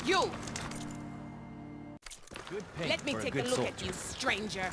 You! Good paint. Let me for take a a good look soldier. at you, stranger.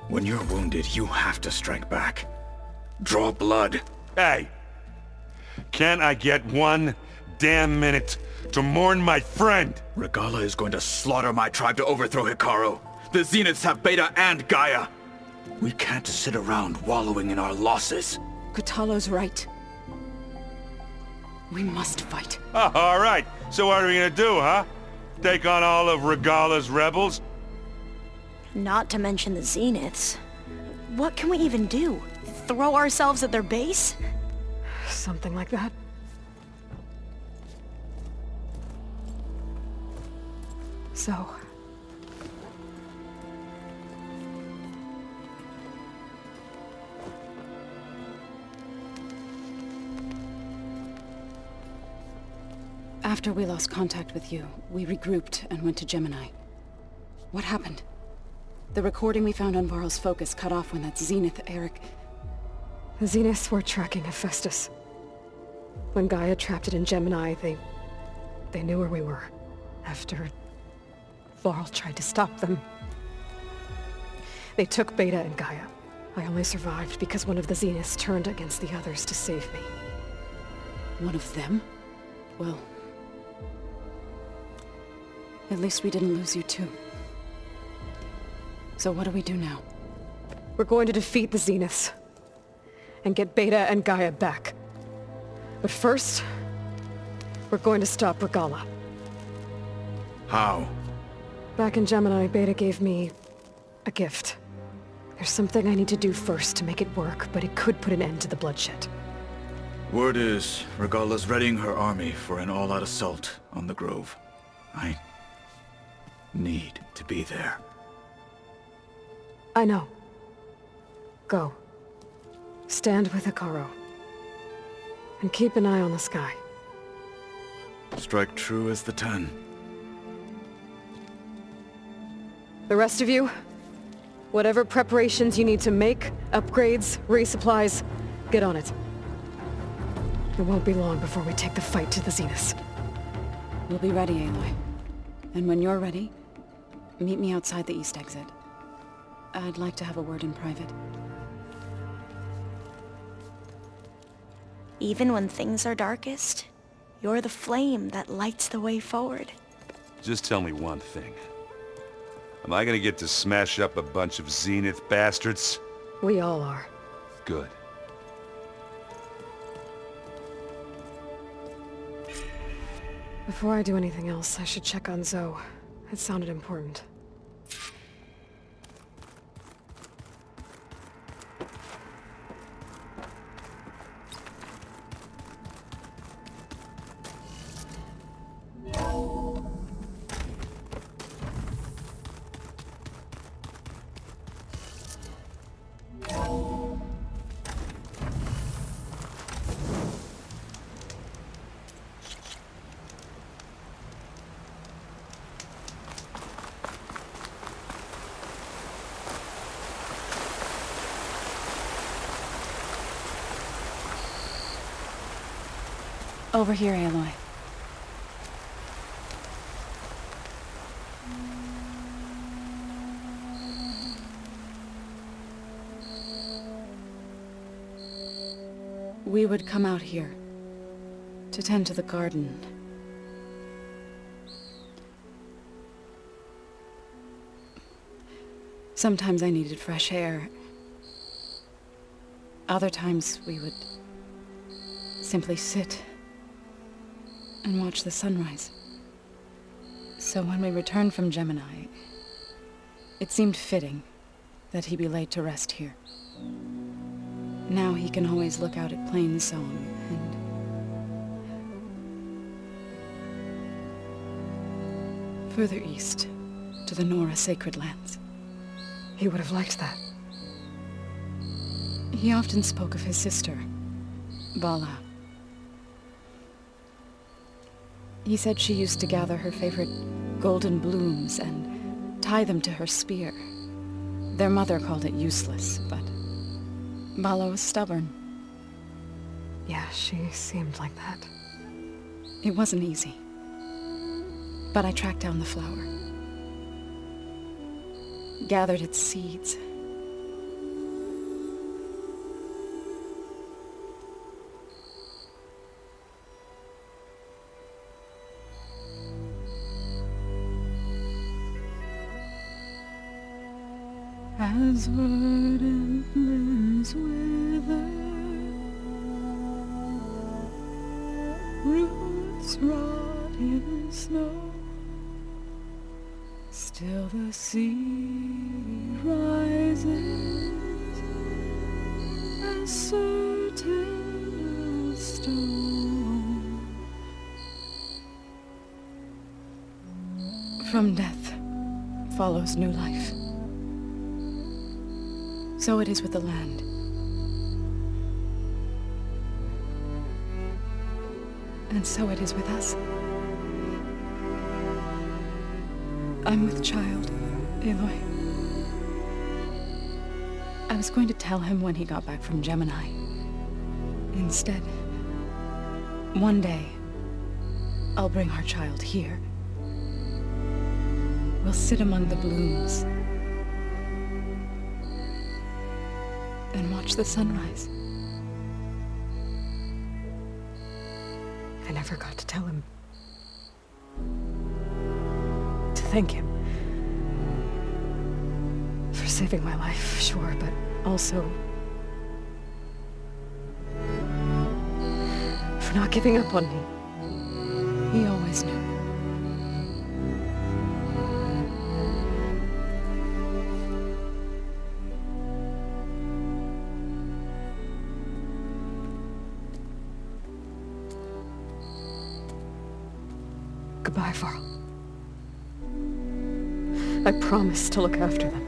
When you're wounded, you have to strike back. Draw blood. Hey! Can't I get one damn minute to mourn my friend? Regalla is going to slaughter my tribe to overthrow Hikaru. The Zeniths have Beta and Gaia. We can't sit around wallowing in our losses. Kotallo's right. We must fight. Oh, all right. So what are we gonna do, huh? Take on all of Regalla's rebels? Not to mention the Zeniths. What can we even do? Throw ourselves at their base? Something like that. So... After we lost contact with you, we regrouped and went to Gemini. What happened? The recording we found on Varl's focus cut off when that Zenith, Eric... The Zeniths were tracking Hephaestus. When Gaia trapped it in Gemini, they knew where we were. After Varl tried to stop them. They took Beta and Gaia. I only survived because one of the Zeniths turned against the others to save me. One of them? Well... at least we didn't lose you too. So what do we do now? We're going to defeat the Zeniths. And get Beta and Gaia back. But first, we're going to stop Regalla. How? Back in Gemini, Beta gave me a gift. There's something I need to do first to make it work, but it could put an end to the bloodshed. Word is, Regalla's readying her army for an all-out assault on the Grove. I need to be there. I know. Go. Stand with Hikaru. And keep an eye on the sky. Strike true as the 10. The rest of you, whatever preparations you need to make, upgrades, resupplies, get on it. It won't be long before we take the fight to the Zeniths. We'll be ready, Aloy. And when you're ready, meet me outside the east exit. I'd like to have a word in private. Even when things are darkest, you're the flame that lights the way forward. Just tell me one thing. Am I gonna get to smash up a bunch of Zenith bastards? We all are. Good. Before I do anything else, I should check on Zoe. It sounded important. Over here, Aloy. We would come out here to tend to the garden. Sometimes I needed fresh air. Other times we would simply sit and watch the sunrise. So when we returned from Gemini, it seemed fitting that he be laid to rest here. Now he can always look out at Plain Song and further east to the Nora Sacred Lands. He would have liked that. He often spoke of his sister, Vala. He said she used to gather her favorite golden blooms and tie them to her spear. Their mother called it useless, but Vala was stubborn. Yeah, she seemed like that. It wasn't easy. But I tracked down the flower. Gathered its seeds. As verdant limbs wither, roots rot in snow, still the sea rises as certain as stone. From death follows new life. So it is with the land. And so it is with us. I'm with child, Aloy. I was going to tell him when he got back from Gemini. Instead, one day, I'll bring our child here. We'll sit among the blooms and watch the sunrise. I never got to tell him. To thank him. For saving my life, sure, but also for not giving up on me. He always knew. Goodbye, Varl. I promise to look after them.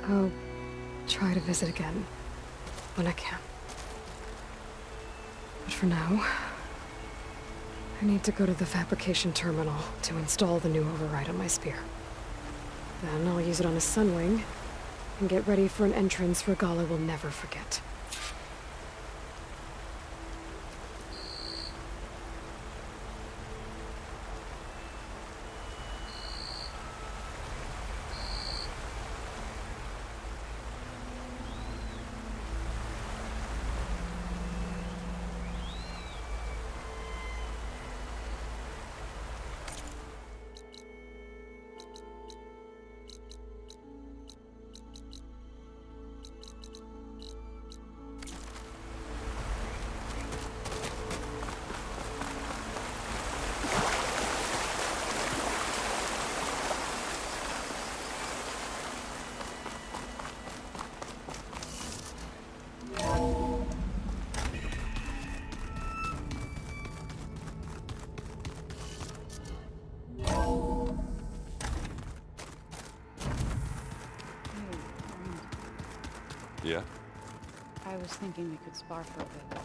I'll try to visit again when I can. But for now, I need to go to the fabrication terminal to install the new override on my spear. Then I'll use it on a sunwing, and get ready for an entrance Regalla will never forget. Yeah? I was thinking we could spar for a bit.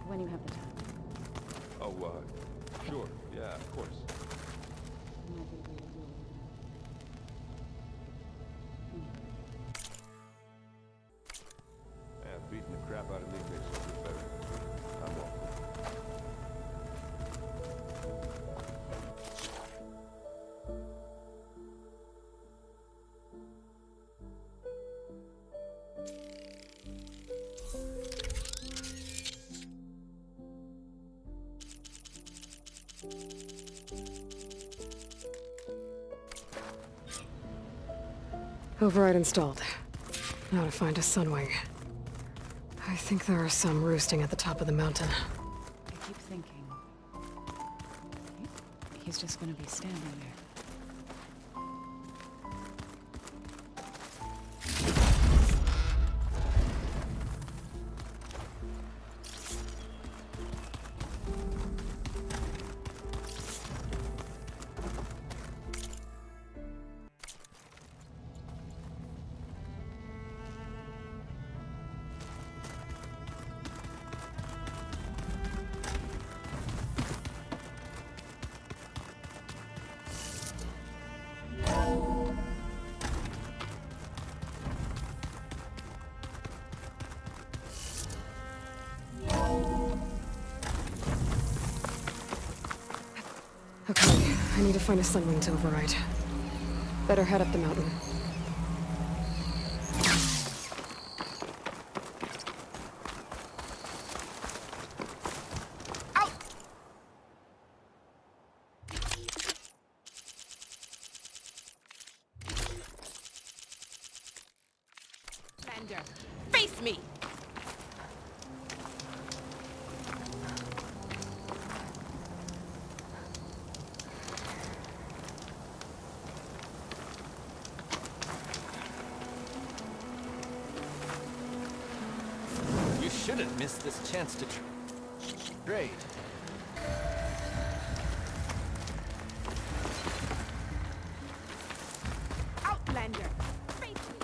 When you have the time. Oh, sure. Yeah, of course. Yeah, beating the crap out of me makes you feel better. I'm welcome. Override installed. Now to find a sunwing. I think there are some roosting at the top of the mountain. I keep thinking... he's just gonna be standing there. Okay, I need to find a sunwing to override. Better head up the mountain. Face me! You shouldn't miss this chance to trade. Outlander! Face me!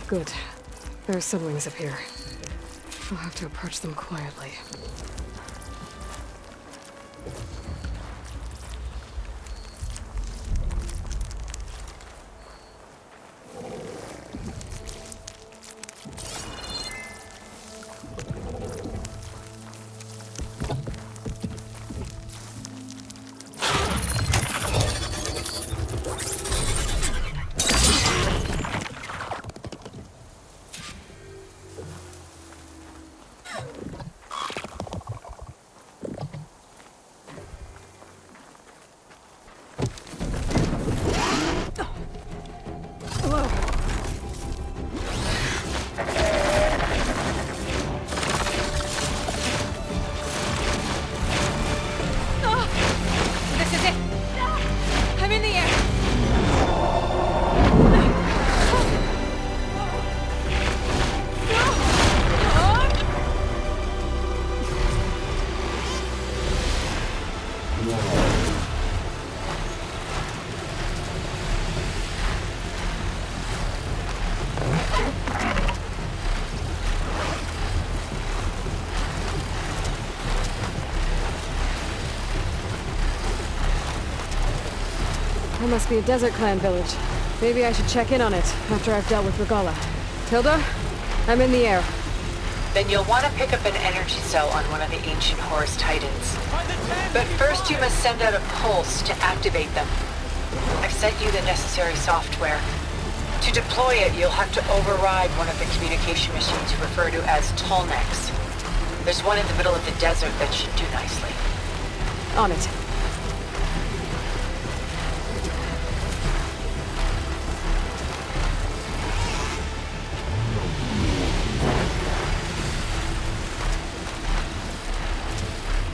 Good. There are sunwings up here. I'll have to approach them quietly. That must be a Desert Clan village. Maybe I should check in on it after I've dealt with Regalla. Tilda? I'm in the air. Then you'll want to pick up an energy cell on one of the ancient Horus Titans. But first you must send out a pulse to activate them. I've sent you the necessary software. To deploy it, you'll have to override one of the communication machines you refer to as Tallnecks. There's one in the middle of the desert that should do nicely. On it.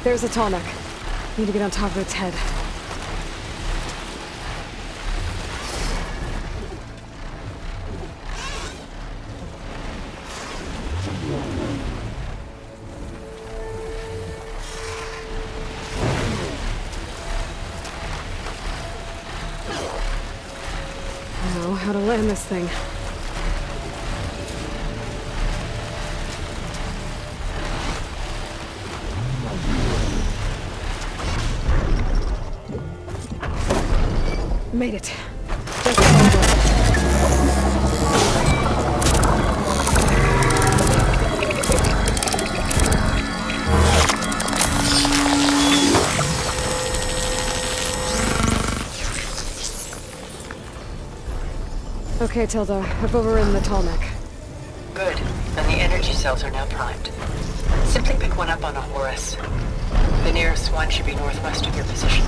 There's a Tallneck. Need to get on top of its head. Now, how to land this thing. Made it. Just okay, Tilda. I've overridden the Tallneck. Good. And the energy cells are now primed. Simply pick one up on a Horus. The nearest one should be northwest of your position.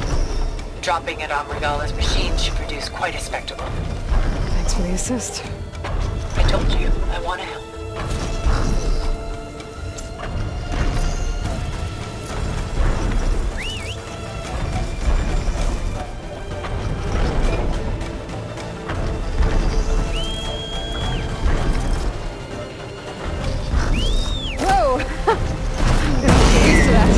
Dropping it on Regalla's machine should produce quite a spectacle. Thanks for the assist. I told you, I want to help. Whoa! I'm gonna get used to that.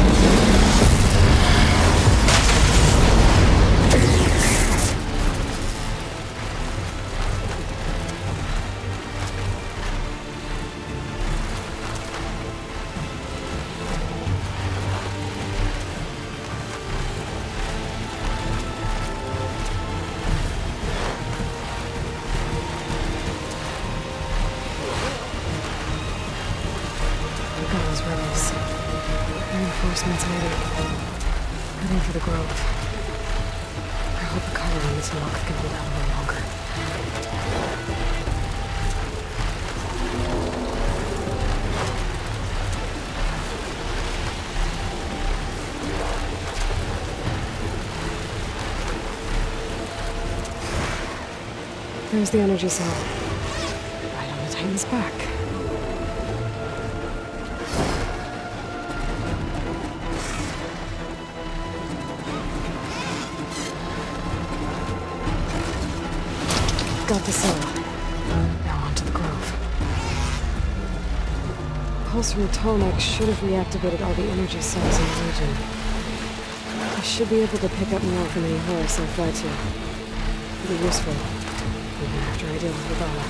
Regalla's rebels. Reinforcements heading. Heading for the grove. I hope the color on this lock can hold out a little longer. There's the energy cell. Right on the Titan's back. Got the cell. Now onto the grove. Pulse from the Tallneck should have reactivated all the energy cells in the region. I should be able to pick up more from any Horus I fly to. It'll be useful, even after I deal with Regalla.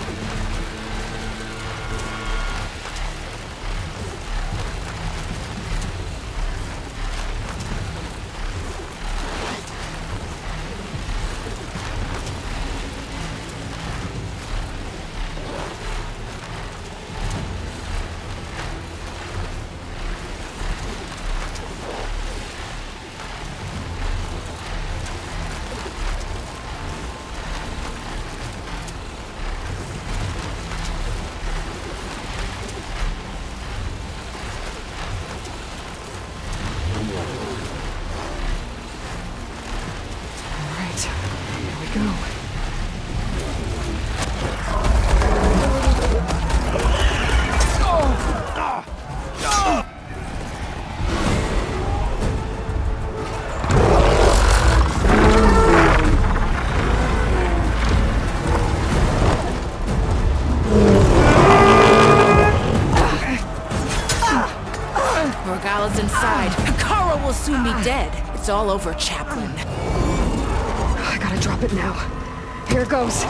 Regalla's inside. Hikaru will soon be dead. It's all over, Chaplain. I gotta drop it now. Here it goes.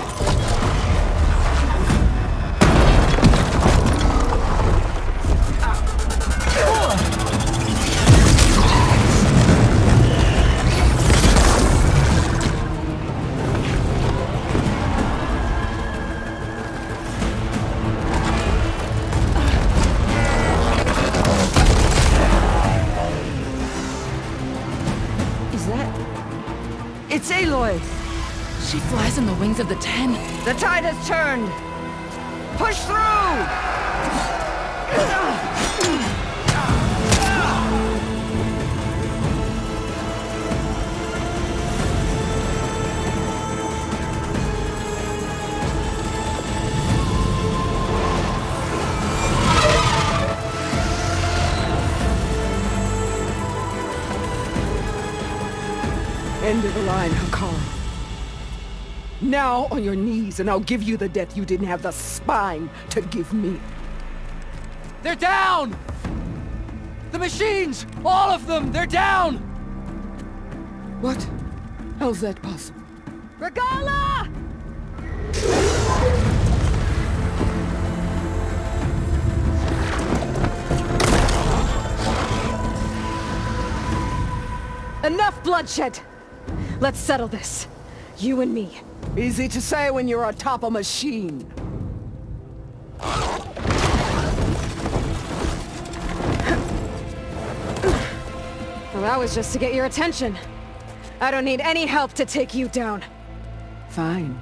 It's Aloy! She flies on the wings of the Ten. The tide has turned! Push through! End of the line, Hikaru. Now on your knees, and I'll give you the death you didn't have the spine to give me. They're down! The machines! All of them! They're down! What? How's that possible? Regalla! Enough bloodshed! Let's settle this. You and me. Easy to say when you're atop a machine. Well, that was just to get your attention. I don't need any help to take you down. Fine.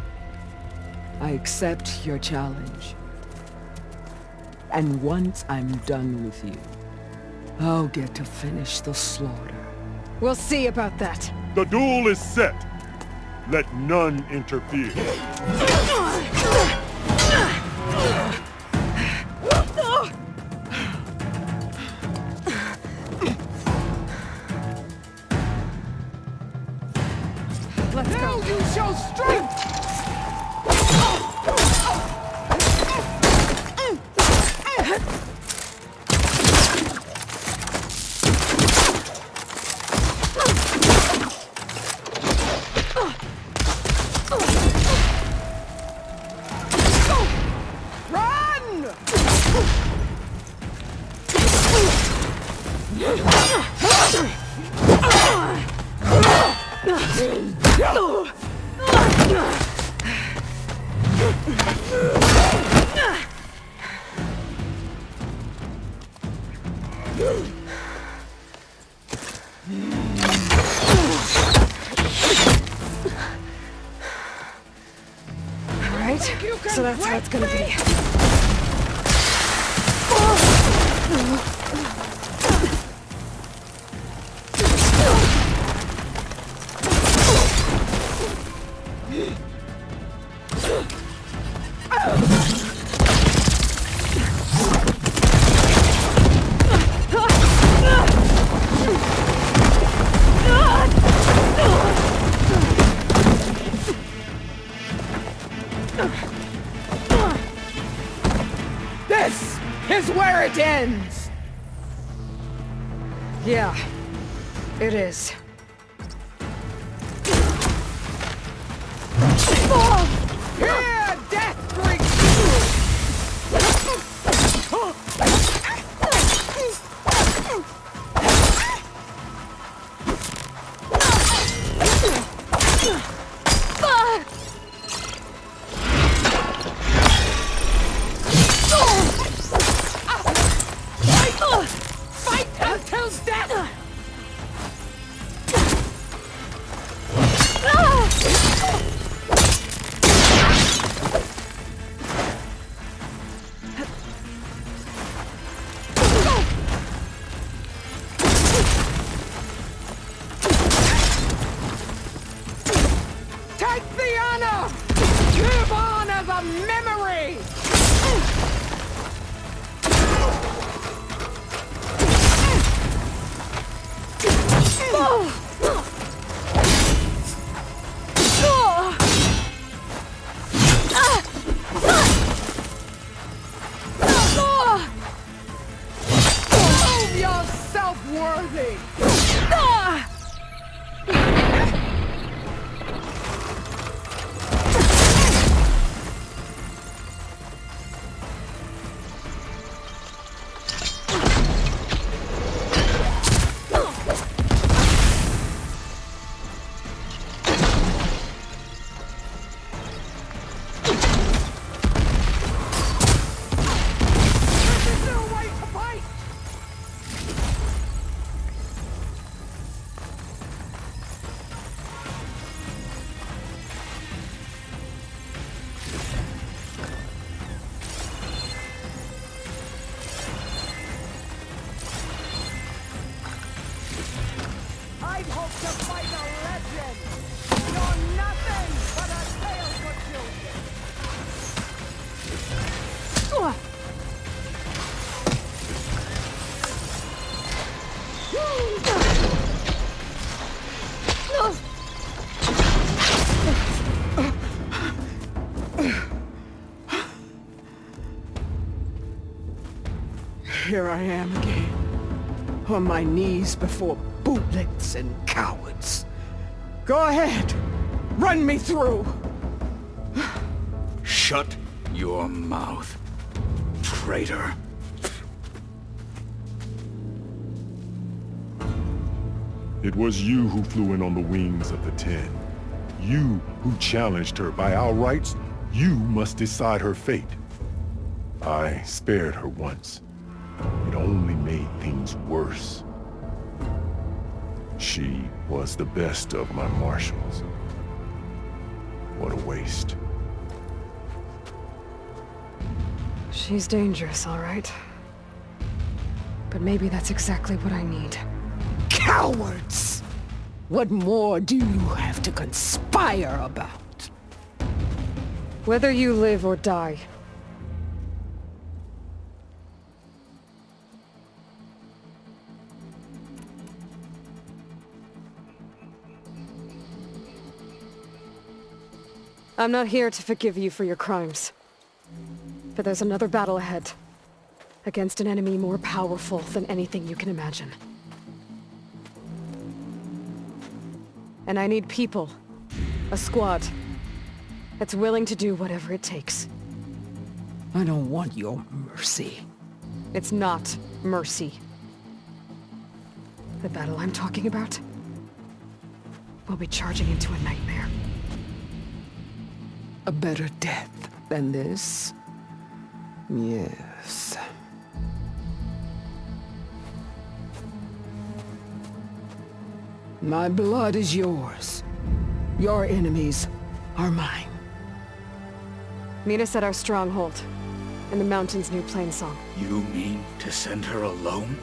I accept your challenge. And once I'm done with you, I'll get to finish the slaughter. We'll see about that. The duel is set. Let none interfere. Let's go. Now you show strength! Alright, so that's how it's gonna be. This is where it ends! Yeah, it is. Here, death brings Fight until death! Take the honor! Live on as a memory! Prove yourself worthy! I'd hope to fight a legend! You're nothing but a tale for children! Here I am again, on my knees before bootlets and cowards. Go ahead, run me through. Shut your mouth, traitor. It was you who flew in on the wings of the 10. You who challenged her by our rights. You must decide her fate. I spared her once. It only made things worse. She was the best of my marshals. What a waste. She's dangerous, all right. But maybe that's exactly what I need. Cowards! What more do you have to conspire about? Whether you live or die. I'm not here to forgive you for your crimes. But there's another battle ahead. Against an enemy more powerful than anything you can imagine. And I need people. A squad. That's willing to do whatever it takes. I don't want your mercy. It's not mercy. The battle I'm talking about will be charging into a nightmare. A better death than this? Yes. My blood is yours. Your enemies are mine. Meet us at our stronghold, in the mountains near Plainsong. You mean to send her alone?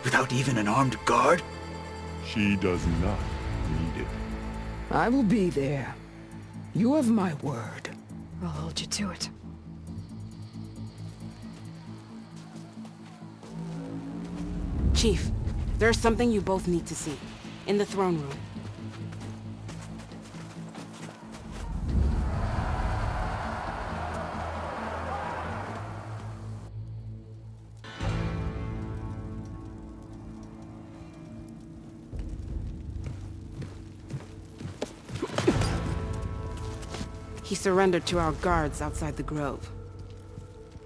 Without even an armed guard? She does not need it. I will be there. You have my word. I'll hold you to it. Chief, there's something you both need to see. In the throne room. He surrendered to our guards outside the grove.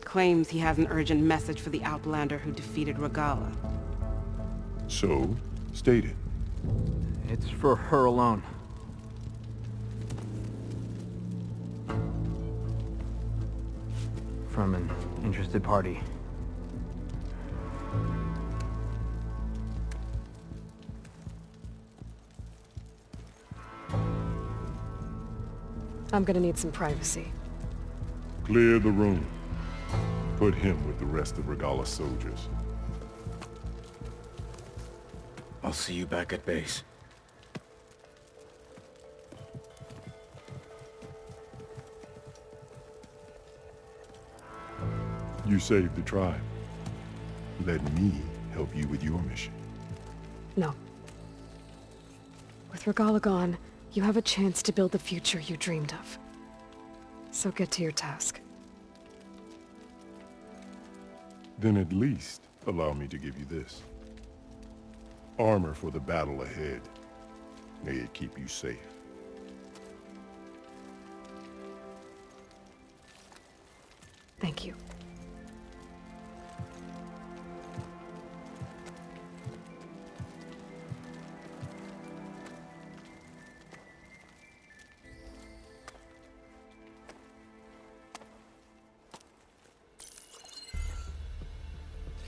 Claims he has an urgent message for the Outlander who defeated Regalla. So, state it. It's for her alone. From an interested party. I'm gonna need some privacy. Clear the room. Put him with the rest of Regalla's soldiers. I'll see you back at base. You saved the tribe. Let me help you with your mission. No. With Regalla gone, you have a chance to build the future you dreamed of. So get to your task. Then at least allow me to give you this. Armor for the battle ahead. May it keep you safe. Thank you.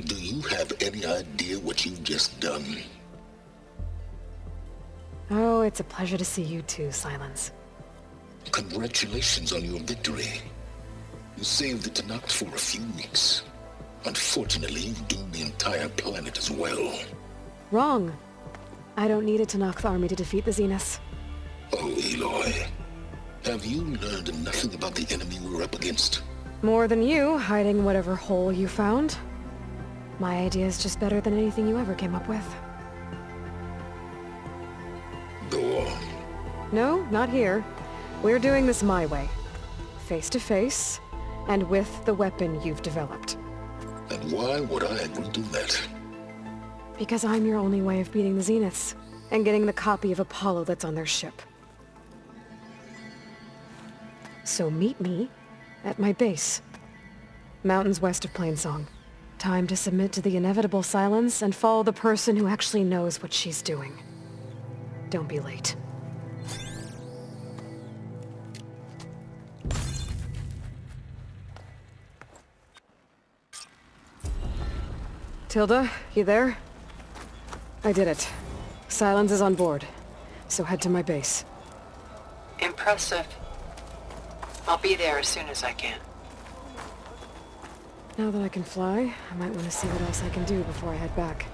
Do you have any idea what you've just done? Oh, it's a pleasure to see you too, Silence. Congratulations on your victory. You saved the Tanakh for a few weeks. Unfortunately, you've doomed the entire planet as well. Wrong. I don't need a Tanakh army to defeat the Zeniths. Oh, Aloy. Have you learned nothing about the enemy we're up against? More than you, hiding whatever hole you found. My idea is just better than anything you ever came up with. Go on. No, not here. We're doing this my way. Face to face, and with the weapon you've developed. And why would I agree to that? Because I'm your only way of beating the Zeniths, and getting the copy of Apollo that's on their ship. So meet me at my base. Mountains west of Plainsong. Time to submit to the inevitable silence and follow the person who actually knows what she's doing. Don't be late. Tilda, you there? I did it. Silence is on board, so head to my base. Impressive. I'll be there as soon as I can. Now that I can fly, I might want to see what else I can do before I head back.